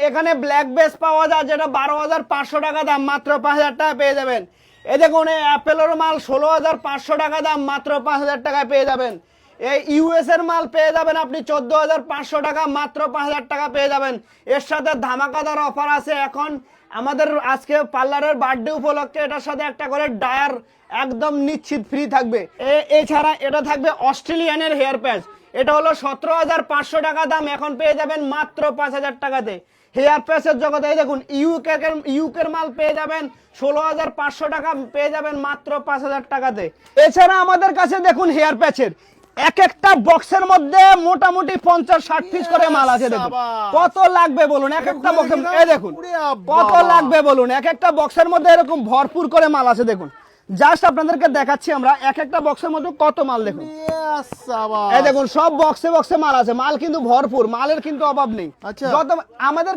এখানে black base পাওয়া যায় যেটা 12,500 টাকা দাম, মাত্র 5,000 টাকা পেয়ে যাবেন। এই দেখুন এই অ্যাপেলের মাল 16,500 টাকা দাম, মাত্র 5,000 টাকায় পেয়ে যাবেন। এই ইউএস এর মাল পেয়ে যাবেন আপনি 14,500 টাকা, মাত্র 5,000 টাকা পেয়ে যাবেন। এর সাথে ধামাকাদার অফার আছে এখন আমাদের আজকে পার্লারের বার্থডে উপলক্ষে, এটার সাথে একটা করে ডায়ার একদম নিশ্চিত ফ্রি থাকবে। এছাড়া এটা থাকবে অস্ট্রেলিয়ানের হেয়ার প্যাচ, এটা হলো 17,500 টাকা দাম, এখন পেয়ে যাবেন মাত্র 5,000 টাকাতে। হেয়ার প্যাচের জগতে এই দেখুন ইউকের মাল পেয়ে যাবেন 16,500 টাকা, পেয়ে যাবেন মাত্র 5,000 টাকাতে। এছাড়া আমাদের কাছে দেখুন হেয়ার প্যাচের এক একটা বক্সের মধ্যে মোটামুটি 50-60 পিস করে মাল আছে। দেখুন কত লাগবে বলুন এক একটা বক্সের, এই দেখুন কত লাগবে বলুন, এক একটা বক্সের মধ্যে এরকম ভরপুর করে মাল আছে। দেখুন জাস্ট আপনাদেরকে দেখাচ্ছি আমরা এক একটা বক্সের মধ্যে কত মাল। দেখুন এই দেখুন সব বক্সে বক্সে মাল আছে, মাল কিন্তু ভরপুর, মালের কিন্তু অভাব নেই। আচ্ছা। যত আমাদের